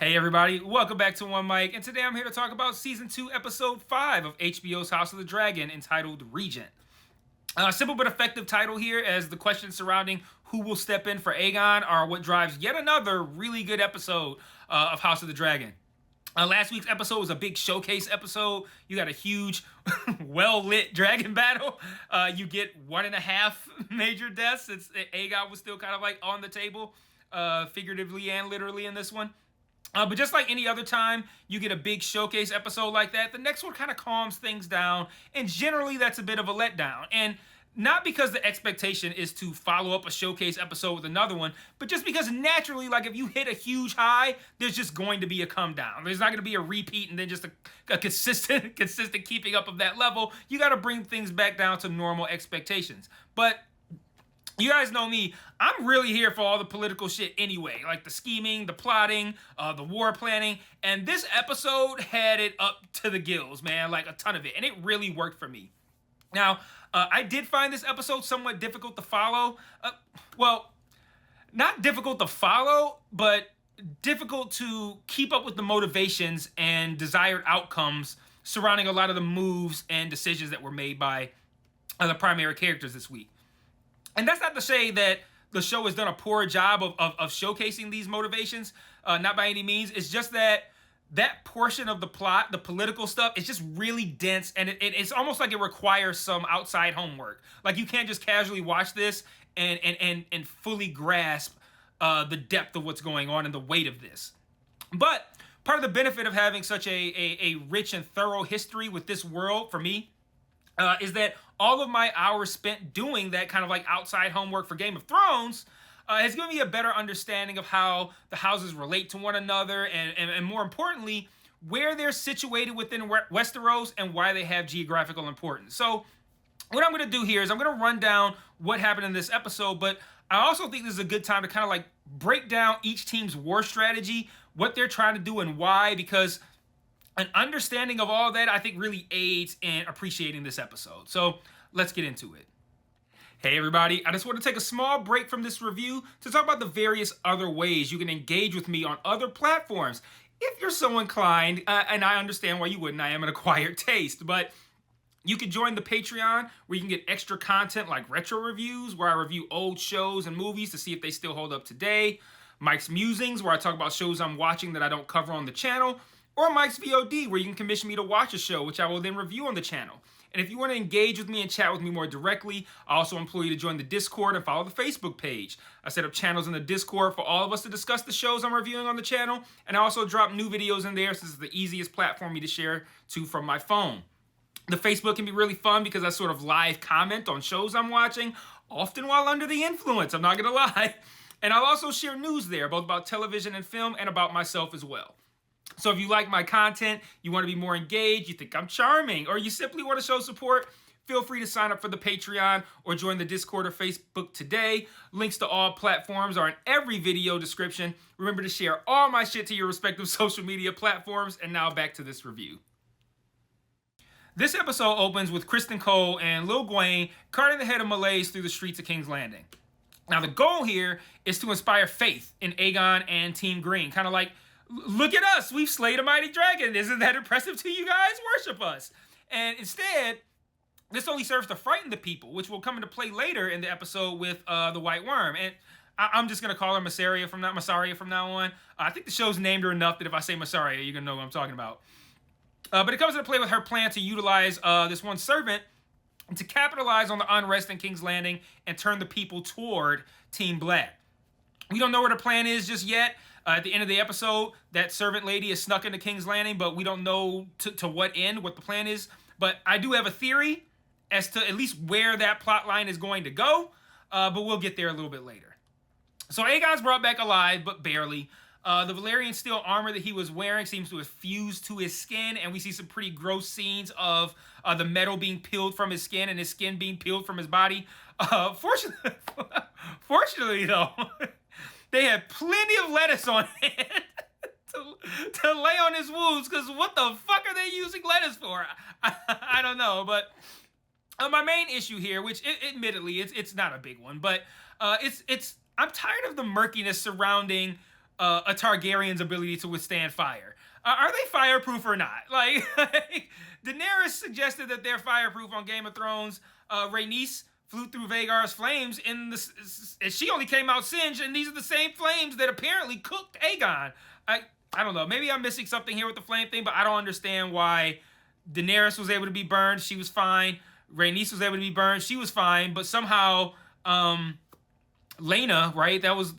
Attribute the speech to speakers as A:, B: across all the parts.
A: Hey everybody, welcome back to One Mic, and today I'm here to talk about Season 2, Episode 5 of HBO's House of the Dragon, entitled Regent. Simple but effective title here, as the questions surrounding who will step in for Aegon are what drives yet another really good episode of House of the Dragon. Last week's episode was a big showcase episode. You got a huge, well-lit dragon battle. You get 1.5 major deaths. Aegon was still kind of like on the table, figuratively and literally in this one. But just like any other time you get a big showcase episode like that, the next one kind of calms things down, and generally that's a bit of a letdown. And not because the expectation is to follow up a showcase episode with another one, but just because naturally, like if you hit a huge high, there's just going to be a come down. There's not going to be a repeat and then just a consistent keeping up of that level. You got to bring things back down to normal expectations. But you guys know me, I'm really here for all the political shit anyway, like the scheming, the plotting, the war planning, and this episode had it up to the gills, man, like a ton of it, and it really worked for me. Now, I did find this episode somewhat difficult to follow. Well, not difficult to follow, but difficult to keep up with the motivations and desired outcomes surrounding a lot of the moves and decisions that were made by the primary characters this week. And that's not to say that the show has done a poor job of showcasing these motivations, not by any means. It's just that portion of the plot, the political stuff, is just really dense, and it's almost like it requires some outside homework. Like you can't just casually watch this and fully grasp the depth of what's going on and the weight of this. But part of the benefit of having such a rich and thorough history with this world, for me, is that all of my hours spent doing that kind of like outside homework for Game of Thrones has given me a better understanding of how the houses relate to one another, and more importantly, where they're situated within Westeros and why they have geographical importance. So what I'm going to do here is I'm going to run down what happened in this episode, but I also think this is a good time to kind of like break down each team's war strategy, what they're trying to do and why, because an understanding of all that, I think, really aids in appreciating this episode. So let's get into it. Hey everybody, I just want to take a small break from this review to talk about the various other ways you can engage with me on other platforms. If you're so inclined, and I understand why you wouldn't, I am an acquired taste, but you can join the Patreon where you can get extra content like retro reviews, where I review old shows and movies to see if they still hold up today, Mike's Musings, where I talk about shows I'm watching that I don't cover on the channel, or Mike's VOD, where you can commission me to watch a show, which I will then review on the channel. And if you want to engage with me and chat with me more directly, I also implore you to join the Discord and follow the Facebook page. I set up channels in the Discord for all of us to discuss the shows I'm reviewing on the channel, and I also drop new videos in there, since it's the easiest platform for me to share to from my phone. The Facebook can be really fun because I sort of live comment on shows I'm watching, often while under the influence, I'm not going to lie. And I'll also share news there, both about television and film, and about myself as well. So if you like my content, you want to be more engaged, you think I'm charming, or you simply want to show support, feel free to sign up for the Patreon or join the Discord or Facebook today. Links to all platforms are in every video description. Remember to share all my shit to your respective social media platforms. And now back to this review. This episode opens with Kristen Cole and Lil Gwaine carting the head of Malaise through the streets of King's Landing. Now the goal here is to inspire faith in Aegon and Team Green, kind of like, look at us, we've slayed a mighty dragon. Isn't that impressive to you guys? Worship us. And instead, this only serves to frighten the people, which will come into play later in the episode with the White Worm. And I'm just going to call her Massaria from now on. I think the show's named her enough that if I say Massaria, you're going to know what I'm talking about. But it comes into play with her plan to utilize this one servant to capitalize on the unrest in King's Landing and turn the people toward Team Black. We don't know what her plan is just yet. At the end of the episode, that servant lady is snuck into King's Landing, but we don't know to what end, what the plan is. But I do have a theory as to at least where that plot line is going to go, but we'll get there a little bit later. So Aegon's brought back alive, but barely. The Valyrian steel armor that he was wearing seems to have fused to his skin, and we see some pretty gross scenes of the metal being peeled from his skin and his skin being peeled from his body. Fortunately, though, they had plenty of lettuce on hand to lay on his wounds, because what the fuck are they using lettuce for? I don't know, but my main issue here, which admittedly it's not a big one, but I'm tired of the murkiness surrounding a Targaryen's ability to withstand fire. Are they fireproof or not? Like Daenerys suggested that they're fireproof on Game of Thrones. Rhaenys flew through Vhagar's flames and she only came out singed, and these are the same flames that apparently cooked Aegon. I don't know. Maybe I'm missing something here with the flame thing, but I don't understand why Daenerys was able to be burned. She was fine. Rhaenys was able to be burned. She was fine. But somehow, Laena, right? That was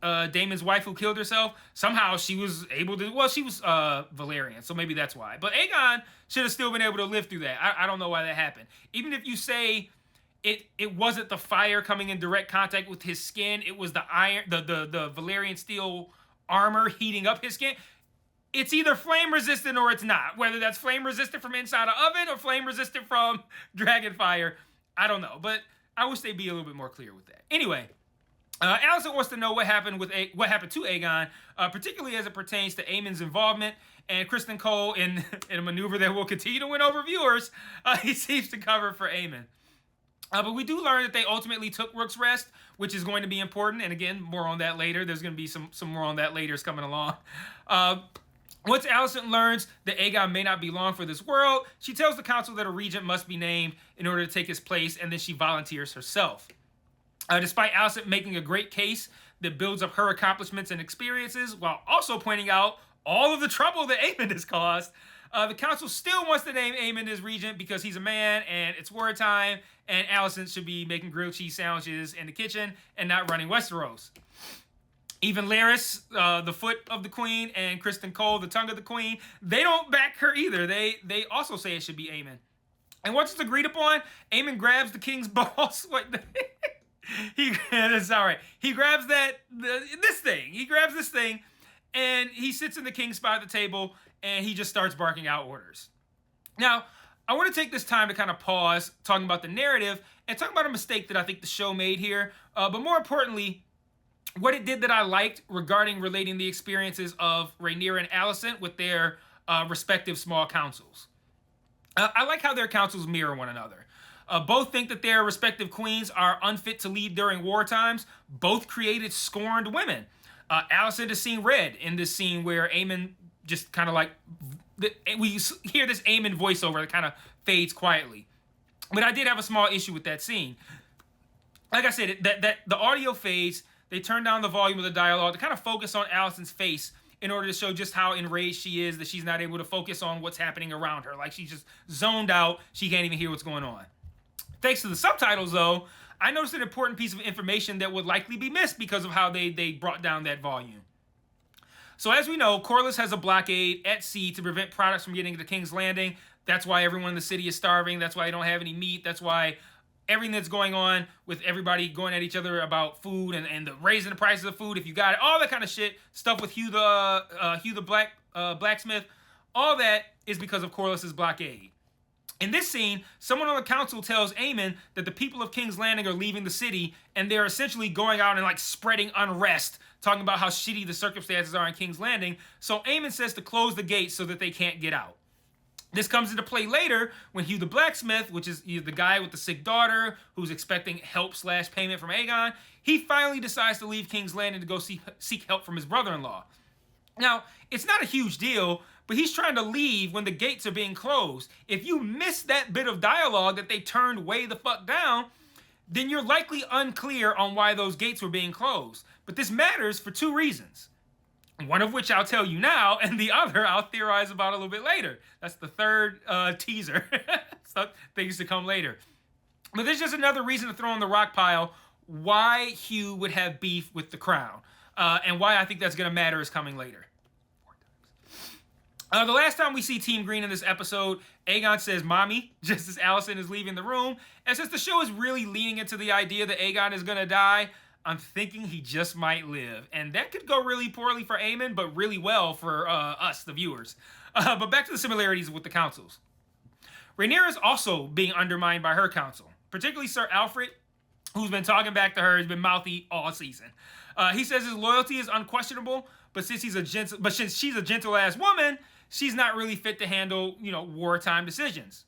A: Daemon's wife who killed herself. Somehow she was able to. Well, she was Valyrian, so maybe that's why. But Aegon should have still been able to live through that. I don't know why that happened. Even if you say it wasn't the fire coming in direct contact with his skin, it was the iron, the Valyrian steel armor heating up his skin. It's either flame resistant or it's not. Whether that's flame resistant from inside an oven or flame resistant from dragon fire, I don't know. But I wish they'd be a little bit more clear with that. Anyway, Alicent wants to know what happened to Aegon, particularly as it pertains to Aemon's involvement. And Kristen Cole, in a maneuver that will continue to win over viewers, he seems to cover for Aemon. But we do learn that they ultimately took Rook's Rest, which is going to be important. And again, more on that later. There's going to be some more on that later coming along. Once Alicent learns that Aegon may not be long for this world, she tells the council that a regent must be named in order to take his place, and then she volunteers herself. Despite Alicent making a great case that builds up her accomplishments and experiences, while also pointing out all of the trouble that Aemon has caused, the council still wants to name Aemon as regent because he's a man and it's wartime, and Alicent should be making grilled cheese sandwiches in the kitchen and not running Westeros. Even Larys, the foot of the queen, and Kristen Cole, the tongue of the queen, they don't back her either. They also say it should be Aemon. And once it's agreed upon, Aemon grabs the king's balls. That's all right. He grabs this thing. He grabs this thing, and he sits in the king's spot at the table, and he just starts barking out orders. Now, I want to take this time to kind of pause, talking about the narrative, and talk about a mistake that I think the show made here. But more importantly, what it did that I liked regarding relating the experiences of Rhaenyra and Alicent with their respective small councils. I like how their councils mirror one another. Both think that their respective queens are unfit to lead during war times. Both created scorned women. Alicent is seen red in this scene where Aemon just kind of like, we hear this Aemon voiceover that kind of fades quietly. But I did have a small issue with that scene. Like I said, that the audio fades. They turn down the volume of the dialogue to kind of focus on Alicent's face in order to show just how enraged she is that she's not able to focus on what's happening around her. Like she's just zoned out. She can't even hear what's going on. Thanks to the subtitles, though, I noticed an important piece of information that would likely be missed because of how they brought down that volume. So as we know, Corlys has a blockade at sea to prevent products from getting to King's Landing. That's why everyone in the city is starving. That's why they don't have any meat. That's why everything that's going on with everybody going at each other about food and the raising the prices of food, if you got it, all that kind of shit, stuff with Hugh the blacksmith, all that is because of Corlys' blockade. In this scene, someone on the council tells Aemon that the people of King's Landing are leaving the city, and they're essentially going out and like spreading unrest, talking about how shitty the circumstances are in King's Landing. So Aemon says to close the gates so that they can't get out. This comes into play later when Hugh the blacksmith, which is the guy with the sick daughter who's expecting help/payment from Aegon, he finally decides to leave King's Landing to go seek help from his brother-in-law. Now, it's not a huge deal, but he's trying to leave when the gates are being closed. If you miss that bit of dialogue that they turned way the fuck down, then you're likely unclear on why those gates were being closed. But this matters for two reasons. One of which I'll tell you now, and the other I'll theorize about a little bit later. That's the third teaser. So things to come later. But there's just another reason to throw in the rock pile why Hugh would have beef with the crown. And why I think that's going to matter is coming later. The last time we see Team Green in this episode, Aegon says "mommy" just as Alicent is leaving the room. And since the show is really leaning into the idea that Aegon is going to die, I'm thinking he just might live. And that could go really poorly for Aemon, but really well for us, the viewers. But back to the similarities with the councils. Rhaenyra is also being undermined by her council, particularly Sir Alfred, who's been talking back to her, has been mouthy all season. He says his loyalty is unquestionable, but since she's a gentle-ass woman, she's not really fit to handle, wartime decisions.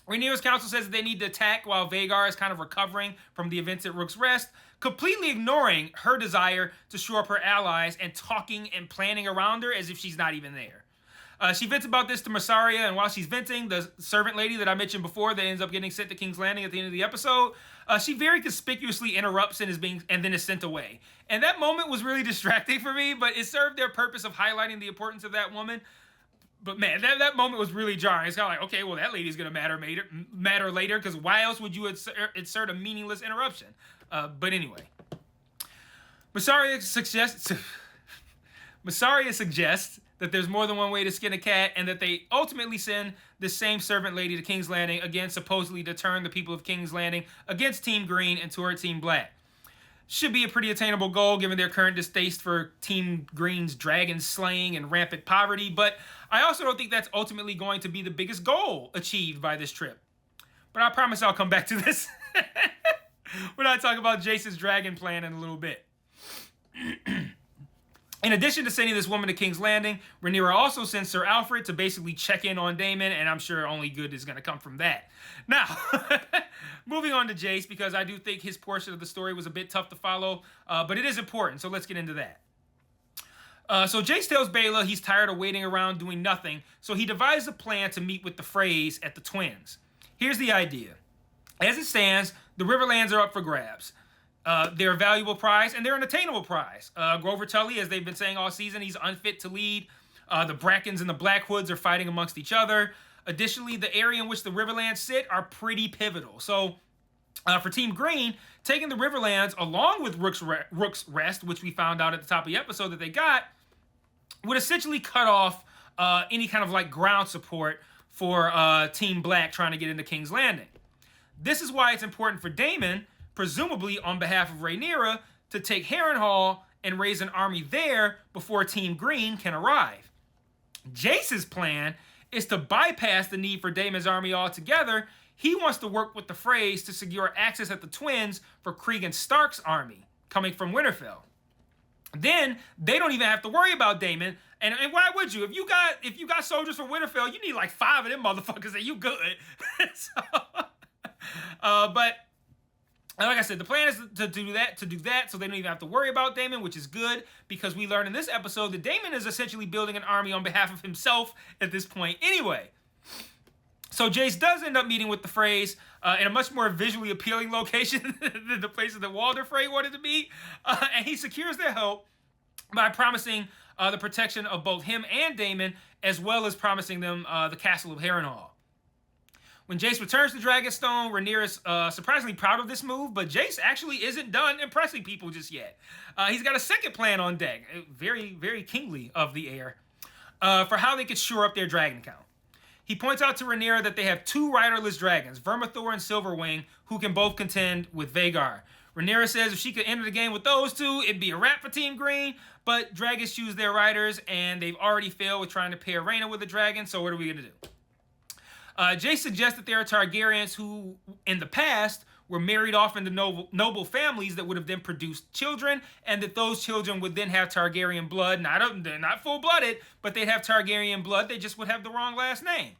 A: Rhaenyra's council says that they need to attack while Vhagar is kind of recovering from the events at Rook's Rest, completely ignoring her desire to shore up her allies and talking and planning around her as if she's not even there. She vents about this to Mysaria, and while she's venting, the servant lady that I mentioned before that ends up getting sent to King's Landing at the end of the episode, she very conspicuously interrupts and then is sent away. And that moment was really distracting for me, but it served their purpose of highlighting the importance of that woman. But man, that moment was really jarring. It's kind of like, okay, well, that lady's going to matter later, because why else would you insert a meaningless interruption? But anyway. Mysaria suggests that there's more than one way to skin a cat, and that they ultimately send the same servant lady to King's Landing, again, supposedly to turn the people of King's Landing against Team Green and toward Team Black. Should be a pretty attainable goal given their current distaste for Team Green's dragon slaying and rampant poverty, but I also don't think that's ultimately going to be the biggest goal achieved by this trip. But I promise I'll come back to this when I talk about Jace's dragon plan in a little bit. In addition to sending this woman to King's Landing, Rhaenyra also sends Sir Alfred to basically check in on Daemon, and I'm sure only good is going to come from that. Now, moving on to Jace, because I do think his portion of the story was a bit tough to follow, but it is important, so let's get into that. So Jace tells Baela he's tired of waiting around doing nothing, so he devises a plan to meet with the Freys at the Twins. Here's the idea. As it stands, the Riverlands are up for grabs. They're a valuable prize, and they're an attainable prize. Grover Tully, as they've been saying all season, he's unfit to lead. The Brackens and the Blackwoods are fighting amongst each other. Additionally, the area in which the Riverlands sit are pretty pivotal. So, for Team Green, taking the Riverlands along with Rook's Rest, which we found out at the top of the episode that they got, would essentially cut off any kind of like ground support for Team Black trying to get into King's Landing. This is why it's important for Daemon, presumably on behalf of Rhaenyra, to take Harrenhal and raise an army there before Team Green can arrive. Jace's plan is to bypass the need for Daemon's army altogether. He wants to work with the Freys to secure access at the Twins for Cregan Stark's army coming from Winterfell. Then they don't even have to worry about Daemon. And why would you? If you got soldiers from Winterfell, you need like 5 of them motherfuckers and you good. But like I said, the plan is to do that, so they don't even have to worry about Daemon, which is good, because we learned in this episode that Daemon is essentially building an army on behalf of himself at this point anyway. So Jace does end up meeting with the Freys in a much more visually appealing location than the places that Walder Frey wanted to be, and he secures their help by promising the protection of both him and Daemon, as well as promising them the castle of Harrenhal. When Jace returns to Dragonstone, Rhaenyra's surprisingly proud of this move, but Jace actually isn't done impressing people just yet. He's got a second plan on deck, very, very kingly of the heir, for how they could shore up their dragon count. He points out to Rhaenyra that they have 2 riderless dragons, Vermithor and Silverwing, who can both contend with Vhagar. Rhaenyra says if she could enter the game with those 2, it'd be a wrap for Team Green, but dragons choose their riders, and they've already failed with trying to pair Rhaena with a dragon, so what are we going to do? Jace suggests that there are Targaryens who, in the past, were married off into noble families that would have then produced children, and that those children would then have Targaryen blood. They're not full-blooded, but they'd have Targaryen blood. They just would have the wrong last name.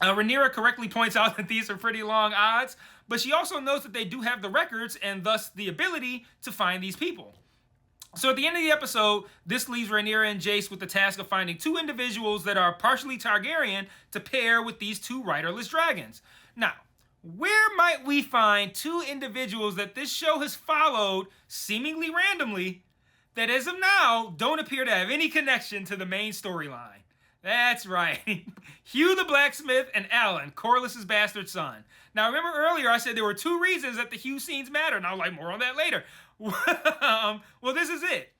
A: Rhaenyra correctly points out that these are pretty long odds, but she also notes that they do have the records and thus the ability to find these people. So at the end of the episode, this leaves Rhaenyra and Jace with the task of finding 2 individuals that are partially Targaryen to pair with these 2 riderless dragons. Now, where might we find 2 individuals that this show has followed seemingly randomly that as of now don't appear to have any connection to the main storyline? That's right. Hugh the Blacksmith and Alan, Corlys's bastard son. Now, remember earlier I said there were 2 reasons that the Hugh scenes matter, and I'll like more on that later. Well, this is it.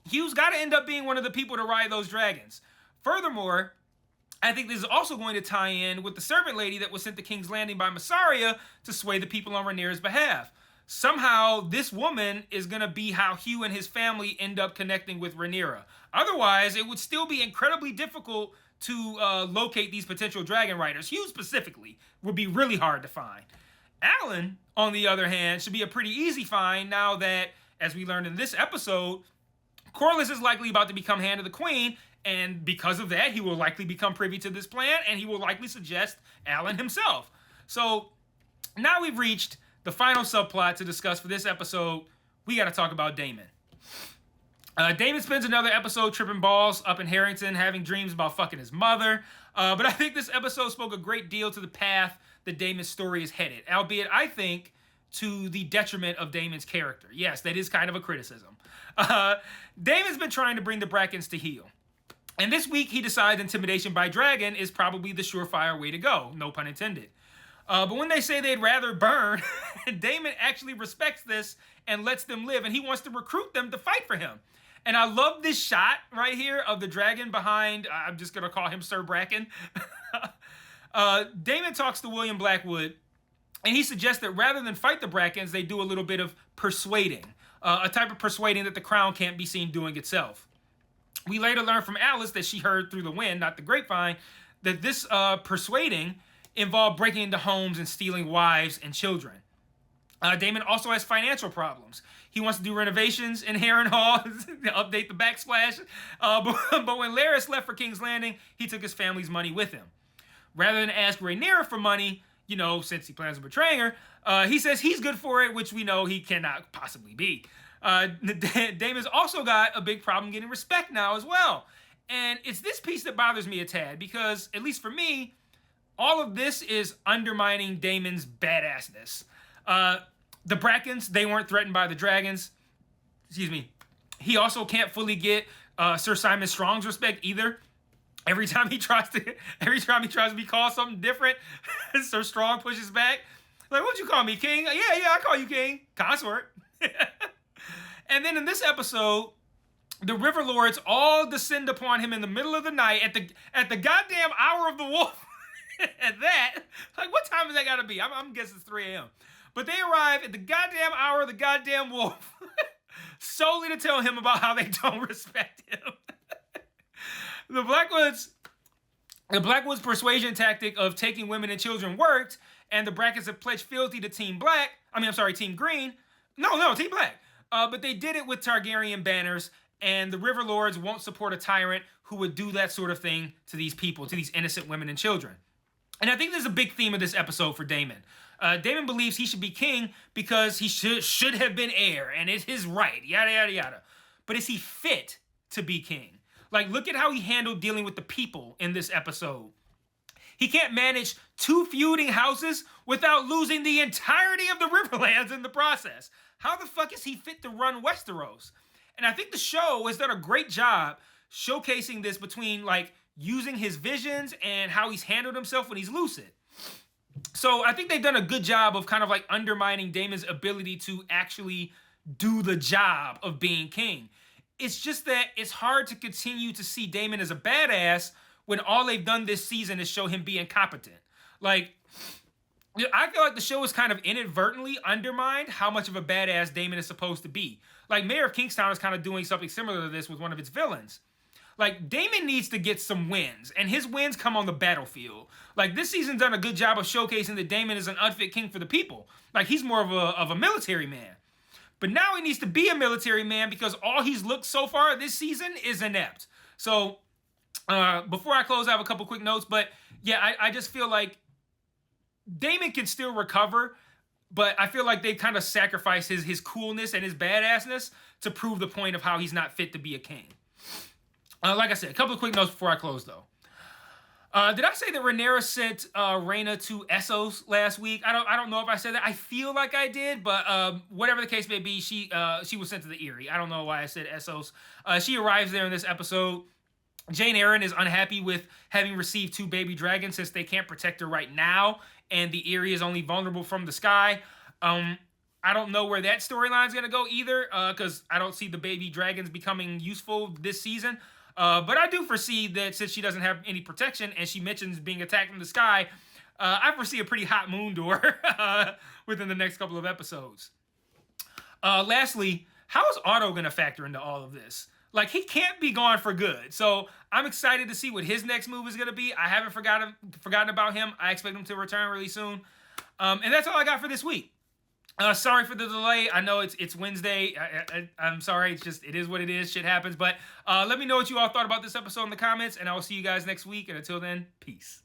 A: Hugh's got to end up being one of the people to ride those dragons. Furthermore, I think this is also going to tie in with the servant lady that was sent to King's Landing by Mysaria to sway the people on Rhaenyra's behalf. Somehow, this woman is going to be how Hugh and his family end up connecting with Rhaenyra. Otherwise, it would still be incredibly difficult to locate these potential dragon riders. Hugh specifically would be really hard to find. Alan, on the other hand, should be a pretty easy find now that, as we learned in this episode, Corlys is likely about to become Hand of the Queen, and because of that, he will likely become privy to this plan, and he will likely suggest Alan himself. So now we've reached the final subplot to discuss for this episode. We got to talk about Daemon. Daemon spends another episode tripping balls up in Harrington, having dreams about fucking his mother. But I think this episode spoke a great deal to the path that Daemon's story is headed, albeit I think to the detriment of Daemon's character. Yes, that is kind of a criticism. Daemon's been trying to bring the Brackens to heel. And this week he decides intimidation by dragon is probably the surefire way to go. No pun intended. But when they say they'd rather burn, Daemon actually respects this and lets them live. And he wants to recruit them to fight for him. And I love this shot right here of the dragon behind, I'm just going to call him Sir Bracken. Daemon talks to William Blackwood, and he suggests that rather than fight the Brackens, they do a little bit of persuading. A type of persuading that the crown can't be seen doing itself. We later learn from Alice that she heard through the wind, not the grapevine, that this persuading involved breaking into homes and stealing wives and children. Daemon also has financial problems. He wants to do renovations in Harrenhal, update the backsplash. But when Larys left for King's Landing, he took his family's money with him. Rather than ask Rhaenyra for money, since he plans on betraying her, he says he's good for it, which we know he cannot possibly be. Daemon's also got a big problem getting respect now as well. And it's this piece that bothers me a tad, because, at least for me, all of this is undermining Daemon's badassness. The Brackens, they weren't threatened by the dragons. Excuse me. He also can't fully get Sir Simon Strong's respect either. Every time he tries to be called something different, Sir Strong pushes back. Like, what'd you call me, King? Yeah, I call you King. Consort. And then in this episode, the River Lords all descend upon him in the middle of the night at the goddamn hour of the wolf. At that, like, what time is that gotta be? I'm guessing it's 3 a.m. But they arrive at the goddamn hour of the goddamn wolf solely to tell him about how they don't respect him. The Blackwoods' persuasion tactic of taking women and children worked, and the Brackens have pledged fealty to Team Green. No, Team Black. But they did it with Targaryen banners, and the River Lords won't support a tyrant who would do that sort of thing to these people, to these innocent women and children. And I think there's a big theme of this episode for Daemon. Daemon believes he should be king because he should have been heir, and it's his right, yada, yada, yada. But is he fit to be king? Like, look at how he handled dealing with the people in this episode. He can't manage 2 feuding houses without losing the entirety of the Riverlands in the process. How the fuck is he fit to run Westeros? And I think the show has done a great job showcasing this between, like, using his visions and how he's handled himself when he's lucid. So I think they've done a good job of kind of like undermining Daemon's ability to actually do the job of being king. It's just that it's hard to continue to see Daemon as a badass when all they've done this season is show him being competent. Like, I feel like the show has kind of inadvertently undermined how much of a badass Daemon is supposed to be. Like, Mayor of Kingstown is kind of doing something similar to this with one of its villains. Like, Daemon needs to get some wins, and his wins come on the battlefield. Like, this season's done a good job of showcasing that Daemon is an unfit king for the people. Like, he's more of a military man. But now he needs to be a military man because all he's looked so far this season is inept. So, before I close, I have a couple quick notes. But, yeah, I just feel like Daemon can still recover, but I feel like they kind of sacrificed his coolness and his badassness to prove the point of how he's not fit to be a king. Like I said, a couple of quick notes before I close, though. Did I say that Rhaenyra sent Rhaena to Essos last week? I don't know if I said that. I feel like I did, but whatever the case may be, she was sent to the Eyrie. I don't know why I said Essos. She arrives there in this episode. Jane Eyre is unhappy with having received 2 baby dragons since they can't protect her right now, and the Eyrie is only vulnerable from the sky. I don't know where that storyline is going to go either, because I don't see the baby dragons becoming useful this season. But I do foresee that since she doesn't have any protection and she mentions being attacked from the sky, I foresee a pretty hot moon door within the next couple of episodes. Lastly, how is Otto going to factor into all of this? Like, he can't be gone for good. So I'm excited to see what his next move is going to be. I haven't forgotten about him. I expect him to return really soon. And that's all I got for this week. Sorry for the delay. I know it's Wednesday. I'm sorry. It is what it is. Shit happens. But let me know what you all thought about this episode in the comments, and I will see you guys next week. And until then, peace.